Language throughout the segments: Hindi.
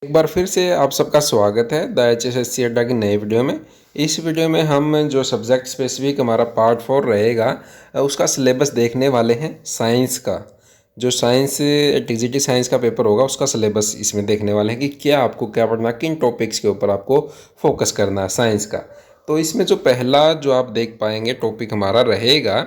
एक बार फिर से आप सबका स्वागत है द HSSC अड्डा की नई वीडियो में। इस वीडियो में हम जो सब्जेक्ट स्पेसिफिक हमारा पार्ट 4 रहेगा उसका सिलेबस देखने वाले हैं। साइंस का जो साइंस टीजीटी साइंस का पेपर होगा उसका सिलेबस इसमें देखने वाले हैं कि क्या आपको क्या पढ़ना, किन टॉपिक्स के ऊपर आपको फोकस करना है साइंस का। तो इसमें जो पहला जो आप देख पाएंगे टॉपिक हमारा रहेगा,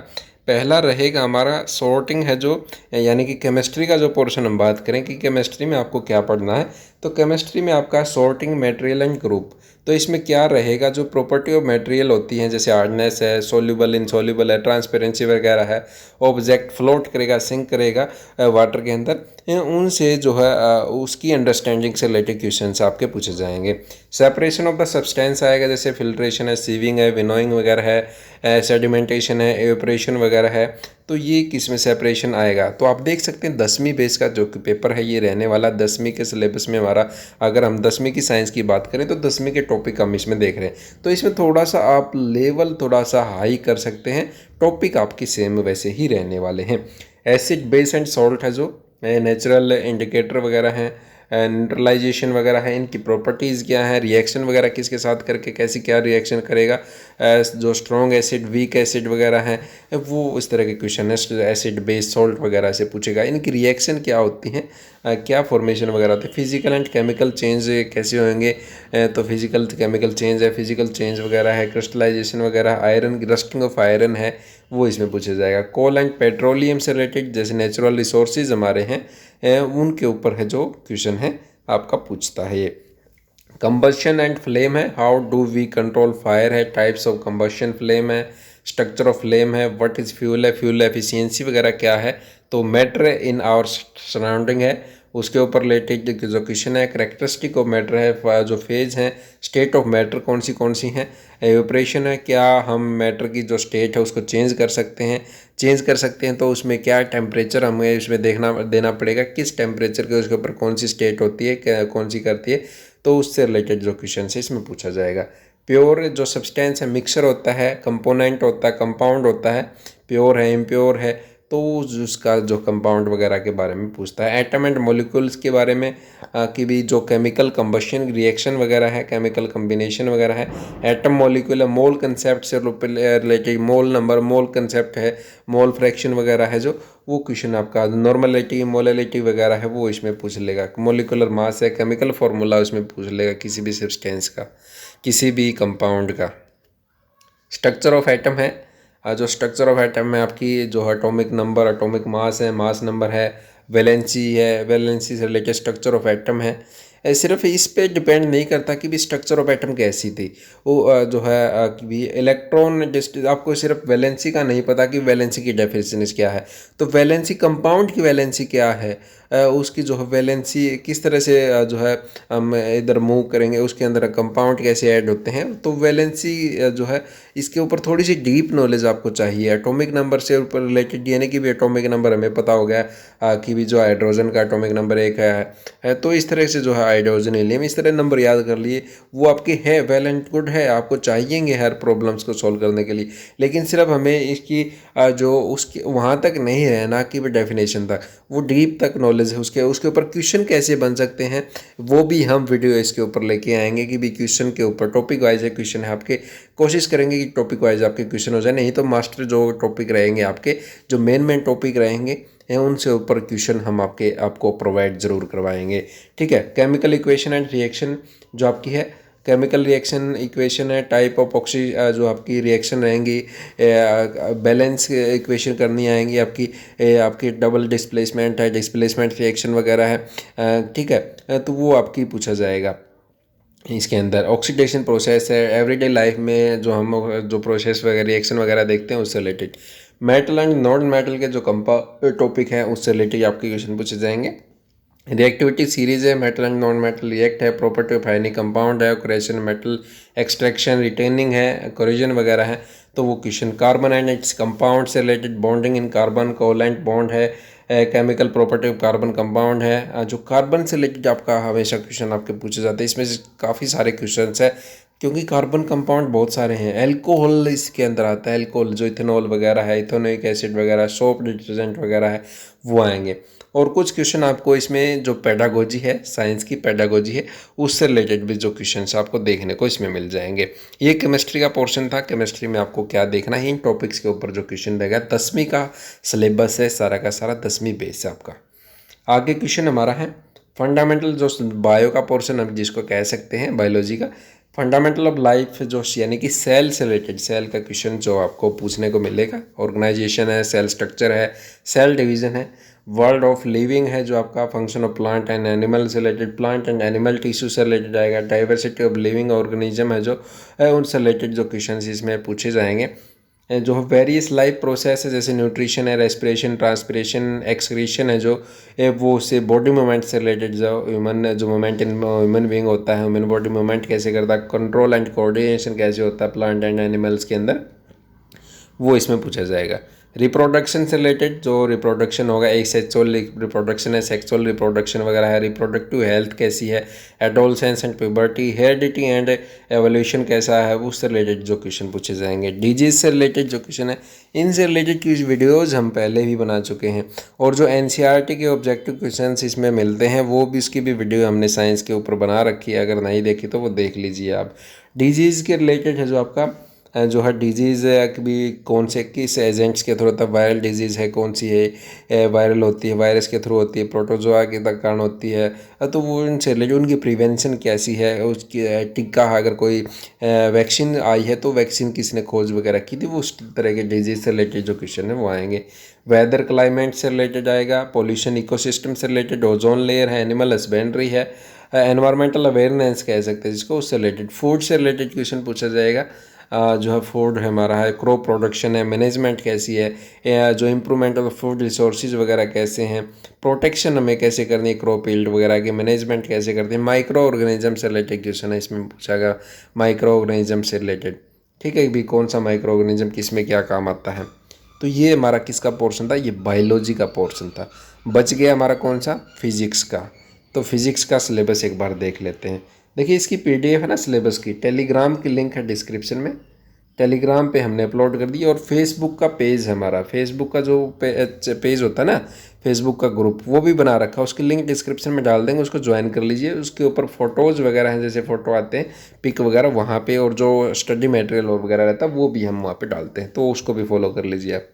पहला रहेगा हमारा सॉर्टिंग है, जो यानी कि केमिस्ट्री का जो पोर्शन हम बात करें कि केमिस्ट्री में आपको क्या पढ़ना है। तो केमिस्ट्री में आपका सॉर्टिंग मटेरियल एंड ग्रुप। तो इसमें क्या रहेगा, जो प्रॉपर्टी ऑफ मटेरियल होती हैं जैसे हार्डनेस है, सोल्यूबल इनसोल्यूबल है, ट्रांसपेरेंसी वगैरह है, ऑब्जेक्ट फ्लोट करेगा सिंक करेगा वाटर के अंदर, उनसे जो है उसकी अंडरस्टैंडिंग से रिलेटेड क्वेश्चन आपके पूछे जाएंगे। सेपरेशन ऑफ द सब्सटेंस आएगा, जैसे फिल्ट्रेशन है, सीविंग है, विनोइंग वगैरह है, सेडिमेंटेशन है, एवेपोरेशन वगैरह है। तो ये किस में सेपरेशन आएगा। तो आप देख सकते हैं 10वीं बेस का जो पेपर है ये रहने वाला 10वीं के सिलेबस में हमारा। अगर हम 10वीं की साइंस की बात करें तो 10वीं के टॉपिक हम इसमें देख रहे हैं। तो इसमें थोड़ा सा आप लेवल थोड़ा सा हाई कर सकते हैं, टॉपिक आपकी सेम वैसे ही रहने वाले हैं। एसिड बेस एंड सॉल्ट है, जो नेचुरल इंडिकेटर वगैरह हैं, न्यूट्रलाइजेशन वगैरह है, इनकी प्रॉपर्टीज़ क्या है, रिएक्शन वगैरह किसके साथ करके कैसी क्या रिएक्शन करेगा, जो स्ट्रॉन्ग एसिड वीक एसिड वगैरह हैं वो इस तरह के क्वेश्चन है। एसिड बेस सॉल्ट वगैरह से पूछेगा, इनकी रिएक्शन क्या होती हैं, क्या फॉर्मेशन वगैरह होती है, फिजिकल एंड केमिकल चेंज कैसे होंगे। तो फिजिकल केमिकल चेंज है, फिजिकल चेंज वगैरह है, क्रिस्टलाइजेशन वगैरह, आयरन रस्टिंग ऑफ आयरन है वो इसमें पूछा जाएगा। कोल एंड पेट्रोलियम से रिलेटेड जैसे नेचुरल रिसोर्सेज हमारे हैं उनके ऊपर है जो क्वेश्चन है आपका पूछता है। ये कंबशन एंड फ्लेम है, how do we control fire है, टाइप्स ऑफ कंबशन फ्लेम है, स्ट्रक्चर ऑफ फ्लेम है, व्हाट इज़ फ्यूल है, फ्यूल एफिशिएंसी वगैरह क्या है। तो मैटर इन आवर सराउंडिंग है, उसके ऊपर रिलेटेड जो क्वेश्चन है। करेक्टरिस्टिक ऑफ मैटर है, जो फेज हैं, स्टेट ऑफ मैटर कौन सी हैं। एवेपोरेशन है, क्या हम मैटर की जो स्टेट है उसको चेंज कर सकते हैं तो उसमें क्या टेम्परेचर हमें इसमें देना पड़ेगा, किस टेम्परेचर के उसके ऊपर कौन सी स्टेट होती है, कौन सी करती है। तो उससे रिलेटेड जो क्वेश्चन है इसमें पूछा जाएगा। प्योर जो सब्सटेंस है, मिक्सर होता है, कंपोनेंट होता है, कंपाउंड होता है, प्योर है, इम्प्योर है, तो उसका जो कंपाउंड वगैरह के बारे में पूछता है। एटम एंड मॉलिक्यूल्स के बारे में कि भी जो केमिकल कंबशन रिएक्शन वगैरह है, केमिकल कम्बिनेशन वगैरह है। एटम मॉलिक्यूल है, मोल कंसेप्ट से रिलेटेड, मोल नंबर, मोल कंसेप्ट है, मोल फ्रैक्शन वगैरह है, जो वो क्वेश्चन आपका नॉर्मलिटी मोललिटी वगैरह है वो इसमें पूछ लेगा। मोलिकुलर मास है, केमिकल फार्मूला उसमें पूछ लेगा किसी भी सब्सटेंस का, किसी भी कंपाउंड का। स्ट्रक्चर ऑफ एटम है, जो स्ट्रक्चर ऑफ एटम में आपकी जो एटॉमिक नंबर, एटॉमिक मास है, मास नंबर है, वैलेंसी है, वैलेंसी से रिलेटेड स्ट्रक्चर ऑफ एटम है। सिर्फ इस पे डिपेंड नहीं करता कि भी स्ट्रक्चर ऑफ एटम कैसी थी, वो जो है कि भी इलेक्ट्रॉन आपको सिर्फ वैलेंसी का नहीं पता कि वैलेंसी की डेफिनेशन क्या है। तो वैलेंसी कंपाउंड की वैलेंसी क्या है, उसकी जो है वैलेंसी किस तरह से जो है हम इधर मूव करेंगे, उसके अंदर कंपाउंड कैसे ऐड होते हैं। तो वैलेंसी जो है इसके ऊपर थोड़ी सी डीप नॉलेज आपको चाहिए। एटॉमिक नंबर से ऊपर रिलेटेड यानी कि भी एटॉमिक नंबर हमें पता हो गया कि भी जो हाइड्रोजन का एटॉमिक नंबर 1 है। तो इस तरह से जो है हाइड्रोजन हीलियम इस तरह नंबर याद कर लिए, वो आपके है वेल एंड गुड है, आपको चाहिएंगे हर प्रॉब्लम्स को सॉल्व करने के लिए। लेकिन सिर्फ हमें इसकी जो उसकी वहाँ तक नहीं रहना कि भी डेफिनेशन तक, वो डीप तक नॉलेज है उसके ऊपर क्वेश्चन कैसे बन सकते हैं वो भी हम वीडियो इसके ऊपर लेके आएंगे कि भी क्वेश्चन के ऊपर टॉपिक वाइज है क्वेश्चन है आपके, कोशिश करेंगे कि टॉपिक वाइज आपके क्वेश्चन हो जाए। नहीं तो मास्टर जो टॉपिक रहेंगे आपके, जो मेन टॉपिक रहेंगे हैं उनसे ऊपर क्वेश्चन हम आपको प्रोवाइड ज़रूर करवाएंगे। ठीक है। केमिकल इक्वेशन एंड रिएक्शन जो आपकी है, केमिकल रिएक्शन इक्वेशन है, टाइप ऑफ ऑक्सी जो आपकी रिएक्शन रहेंगी, बैलेंस इक्वेशन करनी आएंगी आपकी डबल डिस्प्लेसमेंट है, डिस्प्लेसमेंट रिएक्शन वगैरह है। ठीक है। तो वो आपकी पूछा जाएगा। इसके अंदर ऑक्सीडेशन प्रोसेस है, एवरीडे लाइफ में जो हम जो प्रोसेस वगैरह रिएक्शन वगैरह देखते हैं उससे related. Metal and non metal के जो टॉपिक है उससे रिलेटेड आपके क्वेश्चन पूछे जाएंगे। रिएक्टिविटी सीरीज है, metal and non metal react है, प्रॉपर्टी ऑफ आयनिक कंपाउंड है, ऑक्रेशन मेटल एक्सट्रैक्शन रिटेनिंग है, कोरिजन वगैरह है। तो वो question carbon and its compound से related, bonding in carbon, covalent bond है, chemical property of carbon compound है। जो कार्बन से रिलेटेड आपका हमेशा क्वेश्चन आपके पूछे जाते हैं, इसमें से काफ़ी सारे क्वेश्चन है क्योंकि कार्बन कंपाउंड बहुत सारे हैं। एल्कोहल इसके अंदर आता है, एल्कोहल जो इथेनॉल वगैरह है, इथेनोइक एसिड वगैरह, सोप डिटर्जेंट वगैरह है वो आएंगे। और कुछ क्वेश्चन आपको इसमें जो पेडागोजी है, साइंस की पेडागोजी है, उससे रिलेटेड भी जो क्वेश्चन आपको देखने को इसमें मिल जाएंगे। ये केमिस्ट्री का पोर्शन था। केमिस्ट्री में आपको क्या देखना है, इन टॉपिक्स के ऊपर जो क्वेश्चन रहेगा, 10वीं का सिलेबस है सारा का सारा, 10वीं बेस है आपका। आगे क्वेश्चन हमारा है फंडामेंटल, जो बायो का पोर्शन हम जिसको कह सकते हैं, बायोलॉजी का फंडामेंटल ऑफ लाइफ, जो यानी कि सेल से रिलेटेड, सेल का क्वेश्चन जो आपको पूछने को मिलेगा। ऑर्गेनाइजेशन है, सेल स्ट्रक्चर है, सेल डिवीजन है, वर्ल्ड ऑफ लिविंग है जो आपका, function of plant and animal से related, plant and animal tissue से रिलेटेड आएगा, डाइवर्सिटी ऑफ लिविंग ऑर्गेनिज्म है जो उनसे रिलेटेड जो क्वेश्चन इसमें पूछे जाएंगे। जो वेरियस लाइफ प्रोसेस है, जैसे न्यूट्रिशन है, रेस्पिरेशन, ट्रांसपिरेशन, एक्सक्रीशन है जो वो से बॉडी मूवमेंट से रिलेटेड, जो मूवमेंट इन ह्यूमन बीइंग होता है, ह्यूमन बॉडी मूवमेंट कैसे करता है, कंट्रोल एंड कोऑर्डिनेशन कैसे होता है प्लांट एंड एनिमल्स के अंदर, वो इसमें पूछा जाएगा। रिप्रोडक्शन से रिलेटेड, जो रिप्रोडक्शन होगा, एक सेक्सुअल रिप्रोडक्शन है, सेक्सुअल रिप्रोडक्शन वगैरह है, रिप्रोडक्टिव हेल्थ कैसी है, adolescence and puberty, heredity and evolution कैसा है, उससे रिलेटेड जो क्वेश्चन पूछे जाएंगे। डिजीज से रिलेटेड जो क्वेश्चन है, इनसे रिलेटेड कुछ वीडियोज़ हम पहले भी बना चुके हैं, और जो NCERT के ऑब्जेक्टिव क्वेश्चन इसमें मिलते हैं वो भी, इसकी भी वीडियो हमने साइंस के ऊपर बना रखी है, अगर नहीं देखी तो वो देख लीजिए आप। डिजीज़ के रिलेटेड है जो आपका जो है डिजीज़ कभी कौन से किस एजेंट्स के थ्रू होता है, वायरल डिजीज़ है कौन सी है, वायरल होती है, वायरस के थ्रू होती है, प्रोटोजोआ के कारण होती है, तो वो उनसे रिलेटेड उनकी प्रिवेंशन कैसी है, उसकी टीका अगर कोई वैक्सीन आई है तो वैक्सीन किसने खोज वगैरह की थी, वो उस तरह के डिजीज़ से रिलेटेड जो क्वेश्चन है वो आएंगे। वेदर क्लाइमेट से रिलेटेड आएगा, पॉल्यूशन इकोसिस्टम से रिलेटेड, ओजोन लेयर है, एनिमल हस्बेंड्री है, एनवायरमेंटल अवेयरनेस कह सकते हैं जिसको, उससे रिलेटेड। फूड से रिलेटेड क्वेश्चन पूछा जाएगा, जो है फूड है हमारा है, क्रॉप प्रोडक्शन है, मैनेजमेंट कैसी है, जो इम्प्रूवमेंट ऑफ फूड रिसोर्सेज वगैरह कैसे हैं, प्रोटेक्शन हमें कैसे करनी है, क्रॉप यील्ड वगैरह की मैनेजमेंट कैसे करते हैं। माइक्रो ऑर्गेनिज्म से रिलेटेड क्वेश्चन है इसमें पूछा गया, माइक्रो ऑर्गेनिज्म से रिलेटेड, ठीक है भी कौन सा माइक्रो ऑर्गेनिज्म किस में क्या काम आता है। तो ये हमारा किसका पोर्शन था, ये बायोलॉजी का पोर्शन था। बच गया हमारा कौन सा, फिजिक्स का। तो फिजिक्स का सिलेबस एक बार देख लेते हैं। देखिए इसकी PDF है ना सिलेबस की, टेलीग्राम की लिंक है डिस्क्रिप्शन में, टेलीग्राम पे हमने अपलोड कर दी। और फेसबुक का पेज है हमारा, फेसबुक का जो पेज होता है ना, फेसबुक का ग्रुप, वो भी बना रखा है, उसकी लिंक डिस्क्रिप्शन में डाल देंगे, उसको ज्वाइन कर लीजिए। उसके ऊपर फ़ोटोज़ वगैरह हैं, जैसे फ़ोटो आते हैं, पिक वगैरह वहाँ पे, और जो स्टडी मटेरियल वगैरह रहता है वो भी हम वहाँ पे डालते हैं, तो उसको भी फॉलो कर लीजिए आप।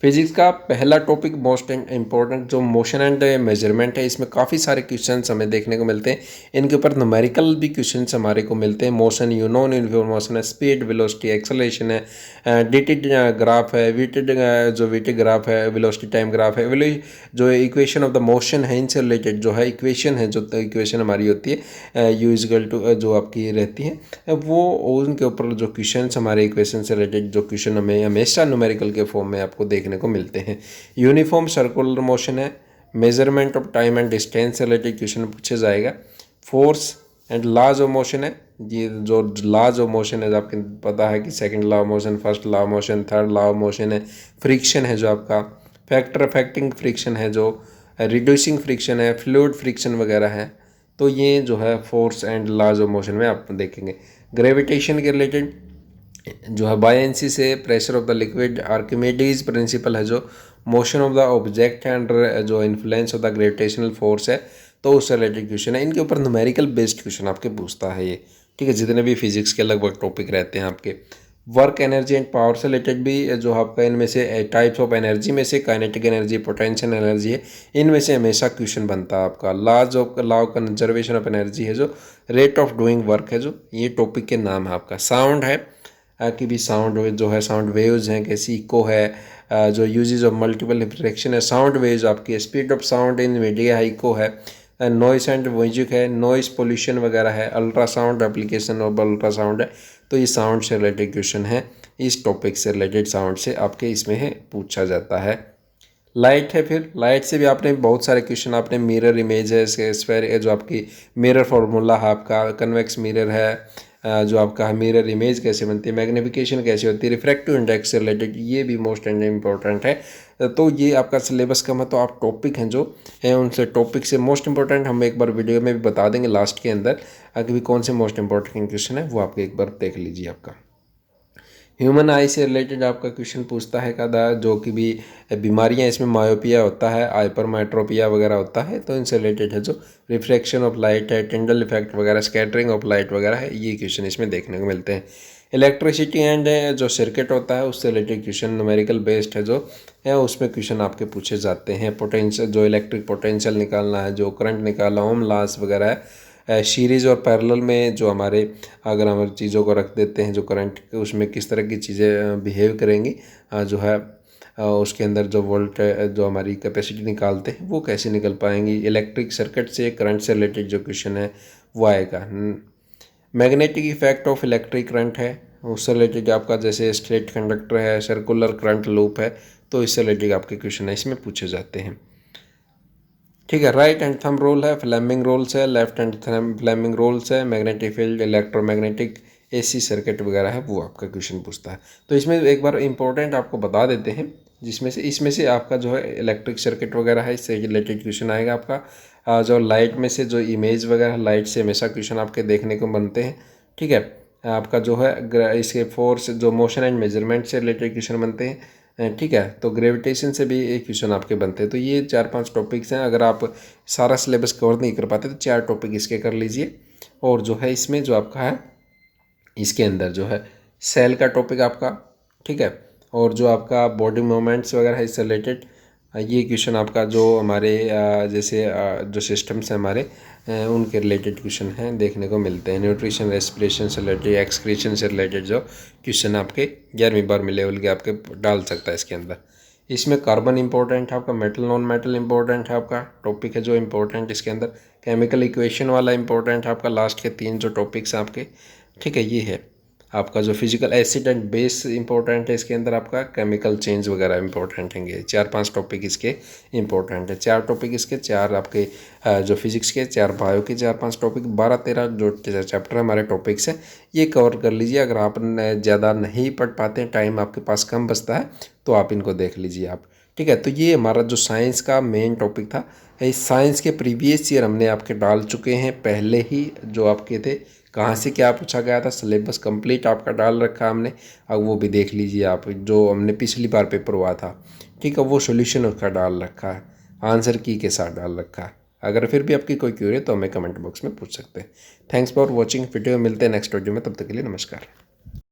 फिजिक्स का पहला टॉपिक मोस्ट इंपॉर्टेंट जो मोशन एंड मेजरमेंट है, इसमें काफ़ी सारे क्वेश्चंस हमें देखने को मिलते हैं। इनके ऊपर न्यूमेरिकल भी क्वेश्चंस हमारे को मिलते हैं। मोशन, नॉन यूनिफॉर्म मोशन है, स्पीड, वेलोसिटी, एक्सेलरेशन है, डीटी ग्राफ है, जो वीटी ग्राफ है, वेलोसिटी टाइम ग्राफ है, जो इक्वेशन ऑफ द मोशन है, इनसे रिलेटेड जो है इक्वेशन है, जो इक्वेशन हमारी होती है U= जो आपकी रहती है, वो उनके ऊपर जो क्वेश्चन हमारे इक्वेशन से रिलेटेड जो क्वेश्चन हमें हमेशा न्यूमेरिकल के फॉर्म में आपको देखने को मिलते हैं। यूनिफॉर्म सर्कुलर मोशन है, measurement of time and distance से रिलेटेड क्वेश्चन पूछा जाएगा। Force and laws of motion है, ये जो लॉज ऑफ मोशन है आपको पता है कि second law of motion, first law of motion, third law of motion है। फ्रिक्शन है जो आपका, फैक्टर अफेक्टिंग फ्रिक्शन है, जो रिड्यूसिंग फ्रिक्शन है, फ्लूइड फ्रिक्शन वगैरह है। तो ये जो है force and laws of motion में आप देखेंगे। ग्रेविटेशन के रिलेटेड जो है बायनेंसी से pressure of the liquid, Archimedes principle है जो motion of the object and जो influence of the gravitational force है, तो उससे रिलेटेड क्वेश्चन है। इनके ऊपर न्यूमेरिकल बेस्ड क्वेश्चन आपके पूछता है ये, ठीक है, जितने भी फिजिक्स के लगभग टॉपिक रहते हैं आपके। वर्क एनर्जी एंड पावर से रिलेटेड भी जो आपका इनमें से टाइप्स ऑफ एनर्जी में से काइनेटिक एनर्जी, पोटेंशियल एनर्जी है, इनमें से हमेशा क्वेश्चन बनता है आपका। Law of conservation of energy है, जो रेट ऑफ डूइंग वर्क है, जो ये टॉपिक के नाम है आपका। साउंड है कि भी साउंड जो है, साउंड वेव्स हैं कैसी, इको है, जो यूजेस ऑफ मल्टीपल रिफ्लेक्शन है, साउंड वेव्स आपकी, speed of sound in media है, इको है, नॉइस एंड म्यूजिक है, नॉइस पोल्यूशन वगैरह है, अल्ट्रासाउंड एप्लीकेशन ऑफ अल्ट्रासाउंड है। तो ये साउंड से रिलेटेड क्वेश्चन है, इस टॉपिक से रिलेटेड साउंड से आपके इसमें है पूछा जाता है। लाइट है, फिर लाइट से भी आपने बहुत सारे क्वेश्चन, आपने मिरर इमेज है, स्फेयर जो आपकी मिरर फार्मूला है आपका, कन्वेक्स मिरर है, जो आपका मिरर इमेज कैसे बनती है, मैग्निफिकेशन कैसे होती है, रिफ्रैक्टिव इंडेक्स से रिलेटेड, ये भी मोस्ट एंड इम्पोर्टेंट है। तो ये आपका सिलेबस का मतलब आप टॉपिक हैं जो हैं, उनसे टॉपिक से मोस्ट इंपॉर्टेंट हम एक बार वीडियो में भी बता देंगे लास्ट के अंदर, अगर भी कौन से मोस्ट इंपॉर्टेंट क्वेश्चन है वो आपको एक बार देख लीजिए आपका। ह्यूमन आई से रिलेटेड आपका क्वेश्चन पूछता है कदा जो कि भी बीमारियां इसमें मायोपिया होता है, हाइपरमेट्रोपिया वगैरह होता है, तो इनसे रिलेटेड है जो रिफ्रैक्शन ऑफ लाइट है, टिंडल इफेक्ट वगैरह, स्कैटरिंग ऑफ लाइट वगैरह है, ये क्वेश्चन इसमें देखने को मिलते हैं। इलेक्ट्रिसिटी एंड जो सर्किट होता है उससे रिलेटेड क्वेश्चन न्यूमेरिकल बेस्ड है जो है, उसमें क्वेश्चन आपके पूछे जाते हैं। पोटेंशियल जो इलेक्ट्रिक पोटेंशियल निकालना है, जो करंट निकालना, ओम लॉस वगैरह है। सीरीज़ और पैरेलल में जो हमारे अगर हम चीज़ों को रख देते हैं जो करंट उसमें किस तरह की चीज़ें बिहेव करेंगी, जो है उसके अंदर जो वोल्ट जो हमारी कैपेसिटी निकालते हैं वो कैसे निकल पाएंगी। इलेक्ट्रिक सर्किट से करंट से रिलेटेड जो क्वेश्चन है वो आएगा। Magnetic effect of electric current है, उससे रिलेटेड आपका जैसे स्ट्रेट कंडक्टर है, सर्कुलर करंट लूप है, तो इससे रिलेटेड आपके क्वेश्चन है इसमें पूछे जाते हैं। ठीक है, राइट हैंड थंब रोल है, फ्लेमिंग रोल्स है, left hand thumb Fleming rules है, magnetic field, electromagnetic AC circuit वगैरह है, वो आपका क्वेश्चन पूछता है। तो इसमें एक बार इंपॉर्टेंट आपको बता देते हैं, जिसमें से इसमें से आपका जो है इलेक्ट्रिक सर्किट वगैरह है, इससे रिलेटेड क्वेश्चन आएगा आपका। जो लाइट में से जो इमेज वगैरह लाइट से हमेशा क्वेश्चन आपके देखने को बनते हैं। ठीक है, आपका जो है इसके फोर्स जो मोशन एंड मेजरमेंट से रिलेटेड क्वेश्चन बनते हैं। ठीक है, तो ग्रेविटेशन से भी एक क्वेश्चन आपके बनते हैं। तो ये 4-5 टॉपिक्स हैं, अगर आप सारा सिलेबस कवर नहीं कर पाते तो 4 टॉपिक इसके कर लीजिए। और जो है इसमें जो आपका है इसके अंदर जो है सेल का टॉपिक आपका, ठीक है, और जो आपका बॉडी मूवमेंट्स वगैरह है इससे रिलेटेड ये क्वेश्चन आपका जो हमारे जैसे जो सिस्टम्स हैं हमारे उनके रिलेटेड क्वेश्चन हैं देखने को मिलते हैं। न्यूट्रिशन, रेस्पिरेशन से रिलेटेड, एक्सक्रीशन से रिलेटेड जो क्वेश्चन आपके 11वीं बार में लेवल के आपके डाल सकता है इसके अंदर। इसमें कार्बन इंपॉर्टेंट है आपका, मेटल नॉन मेटल इंपॉर्टेंट है आपका टॉपिक है जो इंपॉर्टेंट इसके अंदर, केमिकल इक्वेशन वाला इंपॉर्टेंट है आपका, लास्ट के 3 जो टॉपिक्स हैं आपके। ठीक है, ये है आपका जो physical acid and base important है इसके अंदर, आपका केमिकल चेंज वगैरह इंपॉर्टेंट हैं। 4-5 टॉपिक इसके इंपॉर्टेंट है। 4 टॉपिक इसके, 4 आपके जो फिजिक्स के, 4 बायो के, 4-5 टॉपिक, 12-13 जो चैप्टर हमारे टॉपिक्स हैं ये कवर कर लीजिए। अगर आप ज़्यादा नहीं पढ़ पाते हैं, टाइम आपके पास कम बचता है, तो आप इनको देख लीजिए आप। ठीक है, तो ये हमारा जो साइंस का मेन टॉपिक था। इस साइंस के प्रीवियस ईयर हमने आपके डाल चुके हैं पहले ही, जो आपके थे कहाँ से क्या पूछा गया था, सिलेबस कंप्लीट आपका डाल रखा हमने। अब वो भी देख लीजिए आप, जो हमने पिछली बार पेपर हुआ था, ठीक है, वो सॉल्यूशन उसका डाल रखा है, आंसर की के साथ डाल रखा है। अगर फिर भी आपकी कोई क्वेरी है तो हमें कमेंट बॉक्स में पूछ सकते हैं। थैंक्स फॉर वॉचिंग वीडियो, मिलते हैं नेक्स्ट वीडियो में, तब तक के लिए नमस्कार।